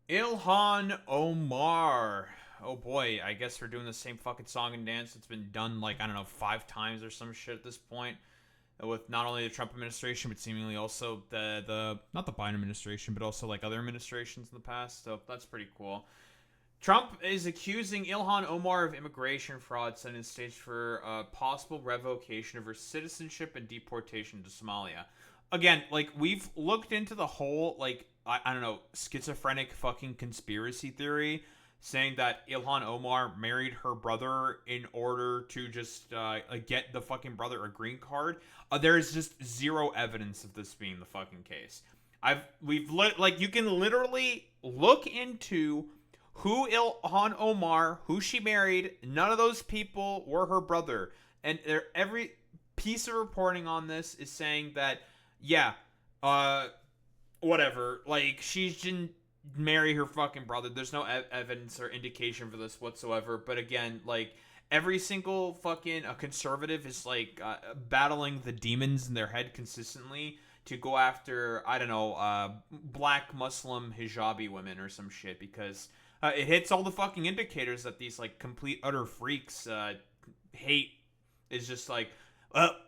Ilhan Omar. Oh boy, I guess we're doing the same fucking song and dance that's been done like, I don't know, 5 times or some shit at this point. With not only the Trump administration, but seemingly also the not the Biden administration, but also like other administrations in the past. So that's pretty cool. Trump is accusing Ilhan Omar of immigration fraud, setting the stage for possible revocation of her citizenship and deportation to Somalia. Again, like we've looked into the whole I don't know, schizophrenic fucking conspiracy theory saying that Ilhan Omar married her brother in order to just get the fucking brother a green card. There is just zero evidence of this being the fucking case. Like you can literally look into who Ilhan Omar, who she married. None of those people were her brother, and every piece of reporting on this is saying that yeah, uh, whatever. Like she didn't marry her fucking brother. There's no evidence or indication for this whatsoever. But again, like every single fucking conservative is like battling the demons in their head consistently to go after I don't know black Muslim hijabi women or some shit because it hits all the fucking indicators that these like complete utter freaks hate is just like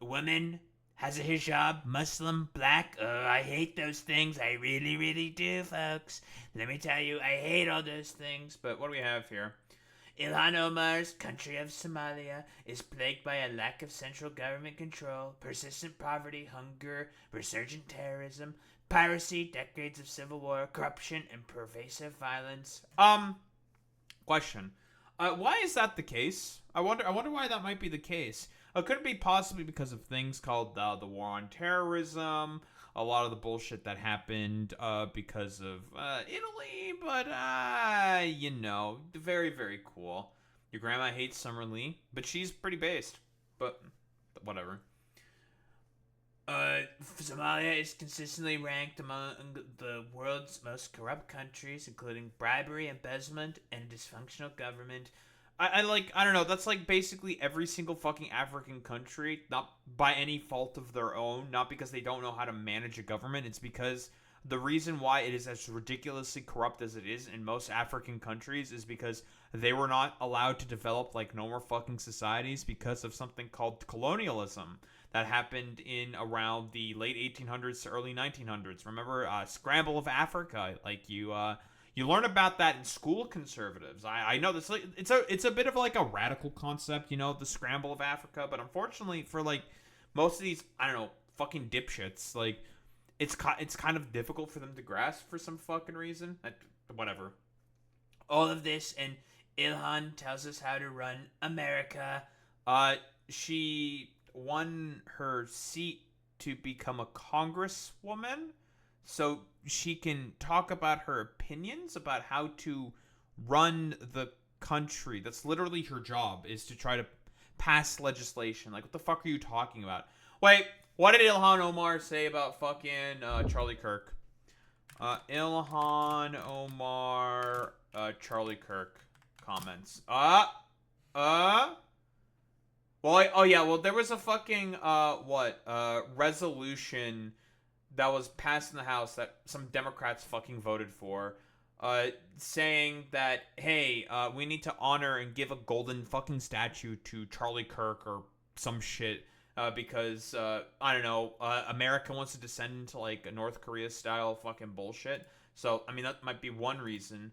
women has a hijab, Muslim, black. I hate those things. I really, really do, folks. Let me tell you, I hate all those things. But what do we have here? Ilhan Omar's country of Somalia is plagued by a lack of central government control, persistent poverty, hunger, resurgent terrorism, piracy, decades of civil war, corruption, and pervasive violence. Question. Why is that the case? I wonder why that might be the case. Could it be possibly because of things called the war on terrorism, a lot of the bullshit that happened because of Italy, but very very cool. Your grandma hates Summer Lee, but she's pretty based. But whatever. Somalia is consistently ranked among the world's most corrupt countries, including bribery, embezzlement, and a dysfunctional government. I don't know. That's like basically every single fucking African country, not by any fault of their own, not because they don't know how to manage a government. It's because the reason why it is as ridiculously corrupt as it is in most African countries is because they were not allowed to develop like normal fucking societies because of something called colonialism that happened in around the late 1800s to early 1900s. Remember, Scramble of Africa? Like you learn about that in school, conservatives. I know this. It's a bit of like a radical concept, the scramble of Africa. But unfortunately, for like most of these, I don't know, fucking dipshits, like it's kind of difficult for them to grasp for some fucking reason. Whatever. All of this and Ilhan tells us how to run America. She won her seat to become a congresswoman so she can talk about her opinions about how to run the country. That's literally her job, is to try to pass legislation. Like, what the fuck are you talking about? Wait, what did Ilhan Omar say about fucking Charlie Kirk? Ilhan Omar, Charlie Kirk comments. Well, oh yeah, well there was a fucking resolution that was passed in the House that some Democrats fucking voted for, saying that hey, we need to honor and give a golden fucking statue to Charlie Kirk or some shit. Because I don't know, America wants to descend into like a North Korea style fucking bullshit. So I mean that might be one reason.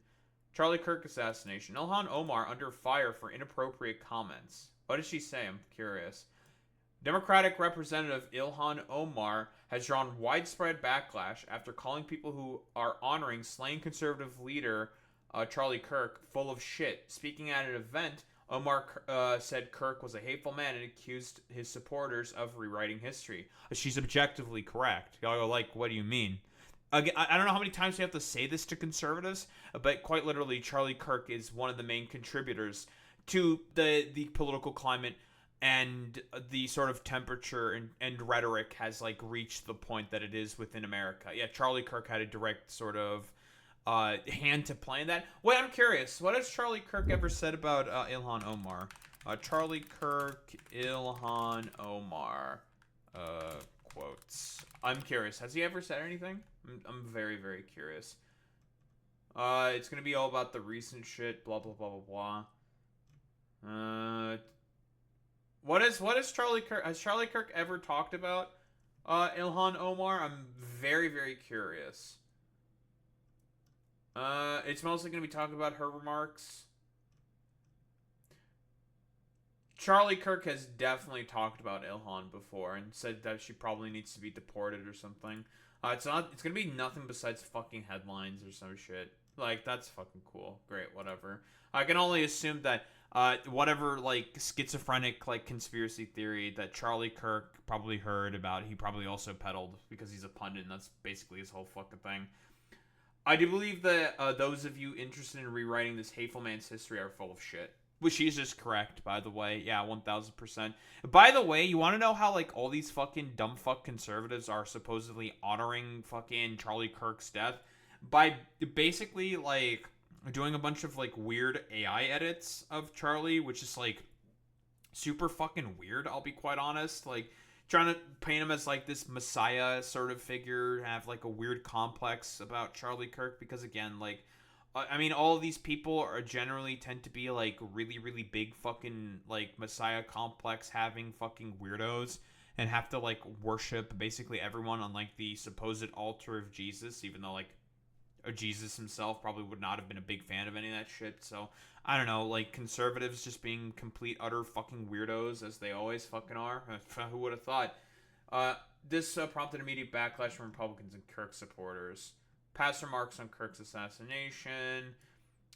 Charlie Kirk assassination. Ilhan Omar under fire for inappropriate comments. What did she say? I'm curious. Democratic Representative Ilhan Omar has drawn widespread backlash after calling people who are honoring slain conservative leader Charlie Kirk full of shit. Speaking at an event, Omar said Kirk was a hateful man and accused his supporters of rewriting history. She's objectively correct. Y'all go like, what do you mean? Again, I don't know how many times we have to say this to conservatives, but quite literally, Charlie Kirk is one of the main contributors to the political climate, and the sort of temperature and rhetoric has like reached the point that it is within America. Yeah, Charlie Kirk had a direct sort of hand to play in that. Wait, I'm curious. What has Charlie Kirk ever said about Ilhan Omar? Charlie Kirk, Ilhan Omar quotes. I'm curious. Has he ever said anything? I'm very, very curious. It's gonna be all about the recent shit. Blah blah blah blah blah. What is Charlie Kirk? Has Charlie Kirk ever talked about Ilhan Omar? I'm very very curious. It's mostly gonna be talking about her remarks. Charlie Kirk has definitely talked about Ilhan before and said that she probably needs to be deported or something. It's not. It's gonna be nothing besides fucking headlines or some shit. Like that's fucking cool. Great, whatever. I can only assume that whatever like schizophrenic like conspiracy theory that Charlie Kirk probably heard about, he probably also peddled because he's a pundit and that's basically his whole fucking thing. I do believe that those of you interested in rewriting this hateful man's history are full of shit. Which is just correct, by the way. Yeah, 1000%. By the way, you want to know how, like, all these fucking dumb fuck conservatives are supposedly honoring fucking Charlie Kirk's death? By basically, like, doing a bunch of, like, weird AI edits of Charlie, which is, like, super fucking weird, I'll be quite honest. Like, trying to paint him as, like, this messiah sort of figure, have, like, a weird complex about Charlie Kirk, because, again, like, I mean, all of these people are generally tend to be, like, really, really big fucking, like, messiah complex having fucking weirdos and have to, like, worship basically everyone on, like, the supposed altar of Jesus, even though, like, Jesus himself probably would not have been a big fan of any of that shit. So, I don't know, like, conservatives just being complete, utter fucking weirdos, as they always fucking are. Who would have thought? This prompted immediate backlash from Republicans and Kirk supporters. Past remarks on Kirk's assassination.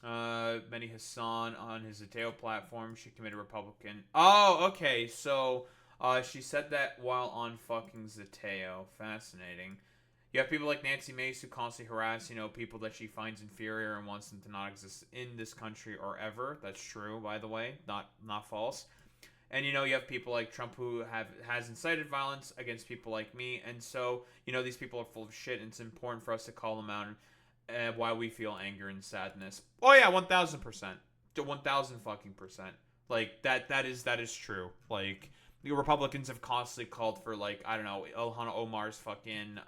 Mehdi Hassan on his Zateo platform. She committed Republican. Oh, okay. So, she said that while on fucking Zateo. Fascinating. You have people like Nancy Mace who constantly harass, people that she finds inferior and wants them to not exist in this country or ever. That's true, by the way. Not false. And, you have people like Trump who has incited violence against people like me. And so, these people are full of shit. And it's important for us to call them out and why we feel anger and sadness. Oh, yeah, 1,000%. 1,000 fucking percent. Like, that is true. Like, the Republicans have constantly called for, like, I don't know, Ilhan Omar's fucking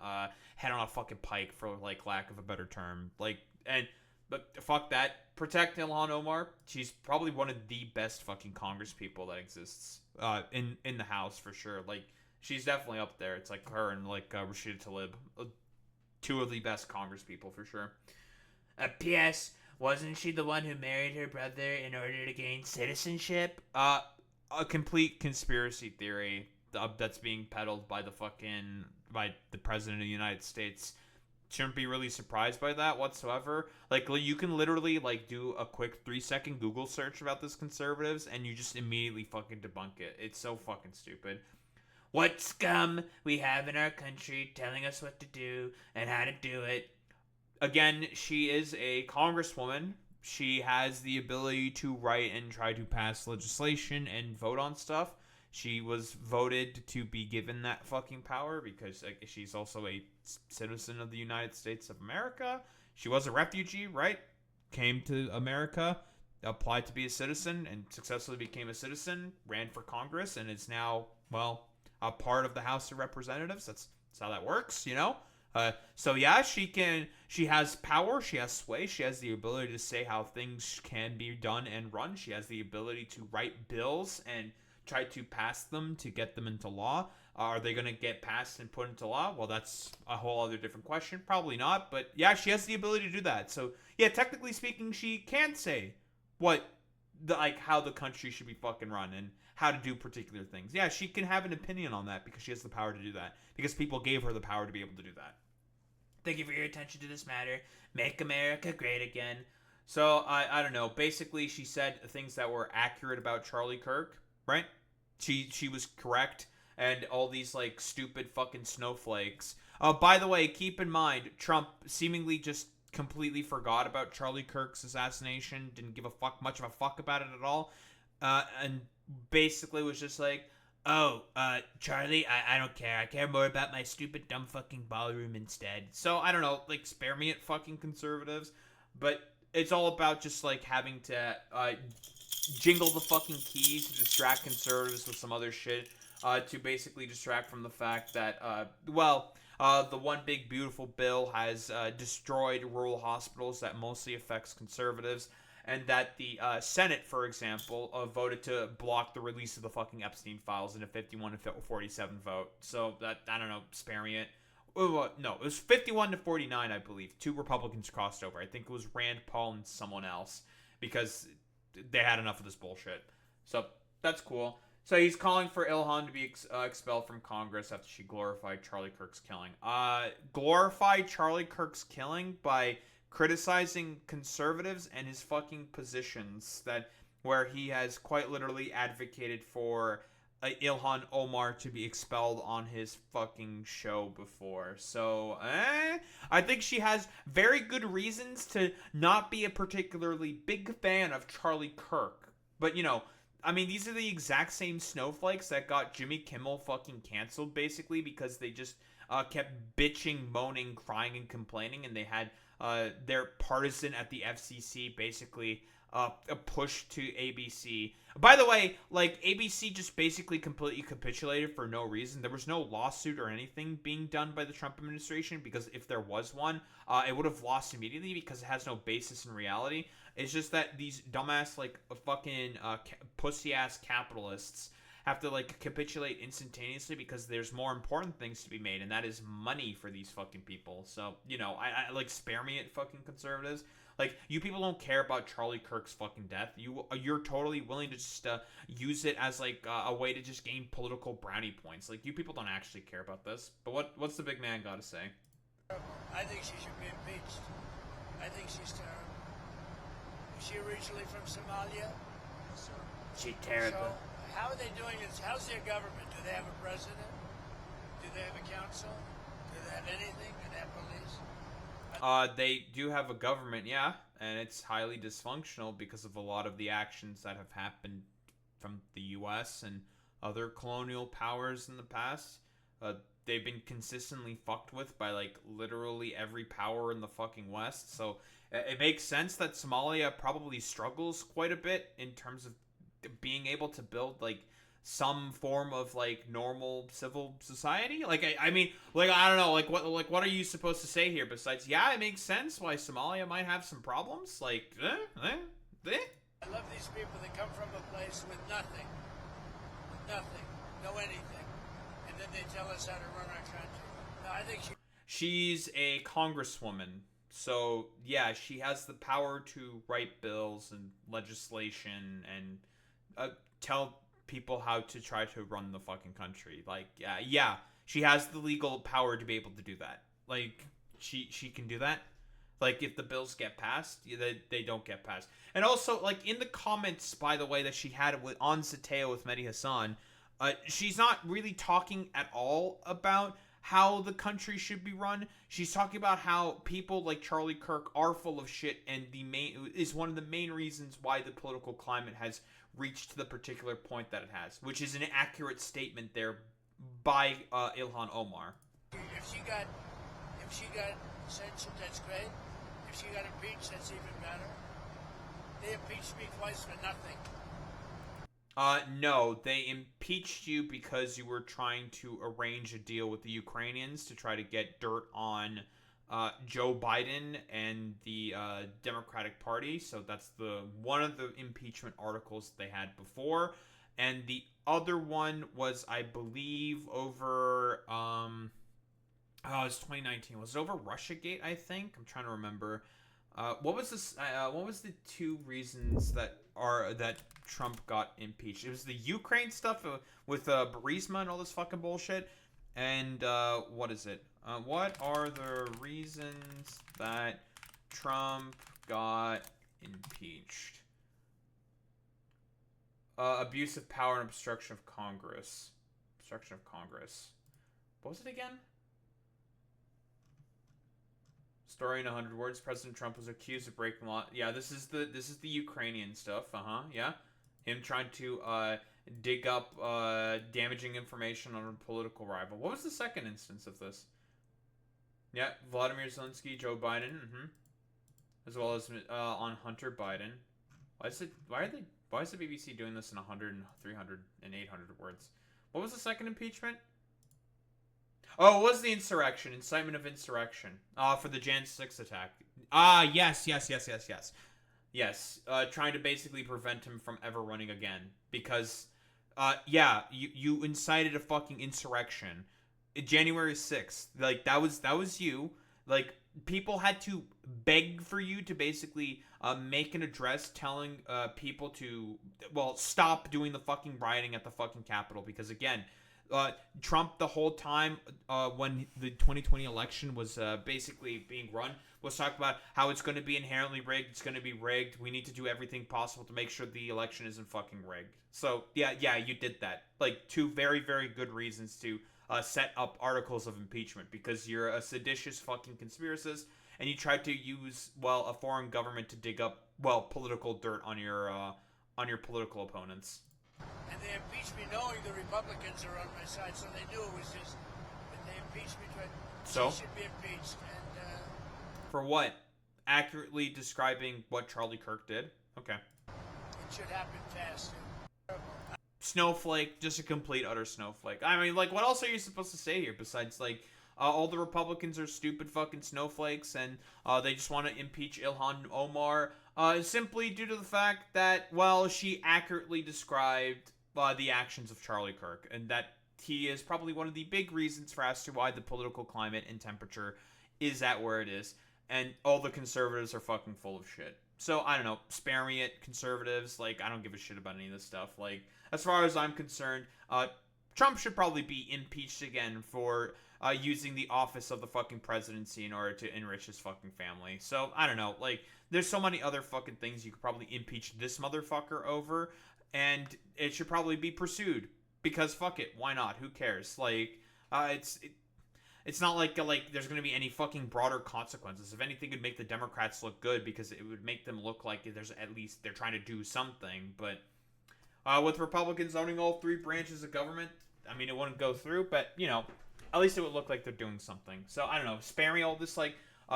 head on a fucking pike, for, like, lack of a better term. Like, but fuck that. Protect Ilhan Omar. She's probably one of the best fucking Congress people that exists in the House, for sure. Like, she's definitely up there. It's like her and, like, Rashida Tlaib. Two of the best Congress people, for sure. P.S. Wasn't she the one who married her brother in order to gain citizenship? A complete conspiracy theory that's being peddled by the President of the United States. Shouldn't be really surprised by that whatsoever. Like, you can literally, like, do a quick 3-second Google search about this conservatives, and you just immediately fucking debunk it. It's so fucking stupid. What scum we have in our country telling us what to do and how to do it. Again, she is a congresswoman. She has the ability to write and try to pass legislation and vote on stuff. She was voted to be given that fucking power because she's also a citizen of the United States of America. She was a refugee, right? Came to America, applied to be a citizen, and successfully became a citizen, ran for Congress, and is now, well, a part of the House of Representatives. That's how that works, So yeah, she has power, she has sway, she has the ability to say how things can be done and run. She has the ability to write bills and try to pass them to get them into law. Are they going to get passed and put into law? Well, that's a whole other different question. Probably not, but yeah, she has the ability to do that. So yeah, technically speaking, she can say how the country should be fucking run and how to do particular things. Yeah, she can have an opinion on that because she has the power to do that. Because people gave her the power to be able to do that. Thank you for your attention to this matter. Make America great again. So, I don't know. Basically, she said things that were accurate about Charlie Kirk, right? She was correct. And all these, like, stupid fucking snowflakes. By the way, keep in mind, Trump seemingly just completely forgot about Charlie Kirk's assassination. Didn't give much of a fuck about it at all. And basically was just like, oh, Charlie, I don't care. I care more about my stupid, dumb fucking ballroom instead. So, I don't know, like, spare me it, fucking conservatives. But it's all about just, like, having to jingle the fucking keys to distract conservatives with some other shit. To basically distract from the fact that, The one big beautiful bill has destroyed rural hospitals that mostly affects conservatives, and that the Senate, for example, voted to block the release of the fucking Epstein files in a 51 to 47 vote. So that, I don't know, sparing it. No, it was 51 to 49, I believe. Two Republicans crossed over. I think it was Rand Paul and someone else, because they had enough of this bullshit. So that's cool. So he's calling for Ilhan to be expelled from Congress after she glorified Charlie Kirk's killing. Glorified Charlie Kirk's killing by criticizing conservatives and his fucking positions, that where he has quite literally advocated for Ilhan Omar to be expelled on his fucking show before. So, I think she has very good reasons to not be a particularly big fan of Charlie Kirk. But, you know, I mean, these are the exact same snowflakes that got Jimmy Kimmel fucking canceled, basically, because they just kept bitching, moaning, crying, and complaining, and they had their partisan at the FCC basically a push to ABC. By the way, like, ABC just basically completely capitulated for no reason. There was no lawsuit or anything being done by the Trump administration, because if there was one, it would have lost immediately because it has no basis in reality. It's just that these dumbass, like, fucking pussy-ass capitalists have to, like, capitulate instantaneously because there's more important things to be made, and that is money for these fucking people. So, you know, I like, spare me it, fucking conservatives. Like, you people don't care about Charlie Kirk's fucking death. You're totally willing to just use it as, like, a way to just gain political brownie points. Like, you people don't actually care about this. But what's the big man got to say? I think she should be impeached. I think she's terrible. Is she originally from Somalia? She terrible. So, how are they doing this? How's their government? Do they have a president? Do they have a council? Do they have anything? Do they have police? They do have a government, yeah, and it's highly dysfunctional because of a lot of the actions that have happened from the U.S. and other colonial powers in the past. They've been consistently fucked with by, like, literally every power in the fucking West, so it makes sense that Somalia probably struggles quite a bit in terms of being able to build, like, some form of, like, normal civil society. Like, I mean, like, I don't know, what are you supposed to say here besides, yeah, it makes sense why Somalia might have some problems, like, I love these people that come from a place with nothing, no anything, and then they tell us how to run our country. No, I think she's a congresswoman, so yeah, she has the power to write bills and legislation and tell people how to try to run the fucking country. Like, yeah, she has the legal power to be able to do that. Like, she can do that. Like, if the bills get passed, they don't get passed. And also, like, in the comments, by the way, that she had on Sateo with Mehdi Hassan, she's not really talking at all about how the country should be run. She's talking about how people like Charlie Kirk are full of shit, and is one of the main reasons why the political climate has reached the particular point that it has, which is an accurate statement there by Ilhan Omar. If she got censured, that's great. If she got impeached, that's even better. They impeached me twice for nothing. No, they impeached you because you were trying to arrange a deal with the Ukrainians to try to get dirt on Joe Biden and the Democratic Party. So that's one of the impeachment articles they had before. And the other one was, I believe, over it was 2019. Was it over Russiagate, I think? I'm trying to remember. What was the two reasons that Trump got impeached? It was the Ukraine stuff with Burisma and all this fucking bullshit. And what is it? What are the reasons that Trump got impeached? Abuse of power and obstruction of Congress. Obstruction of Congress. What was it again? Story in 100 words. President Trump was accused of breaking law. Yeah, this is the Ukrainian stuff. Yeah. Him trying to dig up damaging information on a political rival. What was the second instance of this? Yeah, Vladimir Zelensky, Joe Biden, as well as on Hunter Biden. Why is the BBC doing this in 100, 300, and 800 words? What was the second impeachment? Oh, it was the insurrection, incitement of insurrection, for the Jan 6 attack. Yes. Yes, trying to basically prevent him from ever running again because, yeah, you incited a fucking insurrection, January 6th. Like that was you. Like people had to beg for you to basically make an address telling people to stop doing the fucking rioting at the fucking Capitol because again. Trump the whole time when the 2020 election was basically being run was talking about how it's going to be inherently rigged. It's going to be rigged. We need to do everything possible to make sure the election isn't fucking rigged. So yeah, you did that. Like two very very good reasons to set up articles of impeachment because you're a seditious fucking conspiracist and you tried to use a foreign government to dig up political dirt on your political opponents. And they impeached me knowing the Republicans are on my side, so they knew it was just. But they impeached me. So? She should be impeached. And for what? Accurately describing what Charlie Kirk did? Okay. it should happen fast. Snowflake, just a complete utter snowflake. I mean, like, what else are you supposed to say here besides, like, all the Republicans are stupid fucking snowflakes and they just want to impeach Ilhan Omar simply due to the fact that, she accurately described the actions of Charlie Kirk and that he is probably one of the big reasons for as to why the political climate and temperature is at where it is. And all the conservatives are fucking full of shit. So, I don't know, spare me it, conservatives. Like, I don't give a shit about any of this stuff. Like, as far as I'm concerned, Trump should probably be impeached again for using the office of the fucking presidency in order to enrich his fucking family. So, I don't know. Like, there's so many other fucking things you could probably impeach this motherfucker over, and it should probably be pursued. Because fuck it, why not? Who cares? Like, it's not like there's going to be any fucking broader consequences. If anything, it would make the Democrats look good because it would make them look like there's at least they're trying to do something. But with Republicans owning all three branches of government, I mean, it wouldn't go through. But at least it would look like they're doing something. So I don't know, spare me all this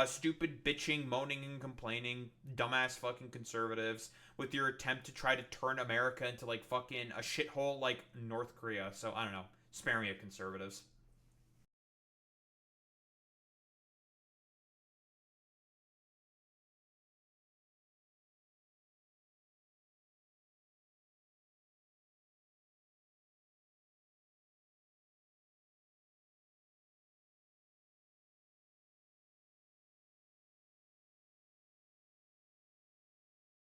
stupid bitching, moaning, and complaining, dumbass fucking conservatives with your attempt to try to turn America into like fucking a shithole like North Korea. So I don't know, spare me it, conservatives.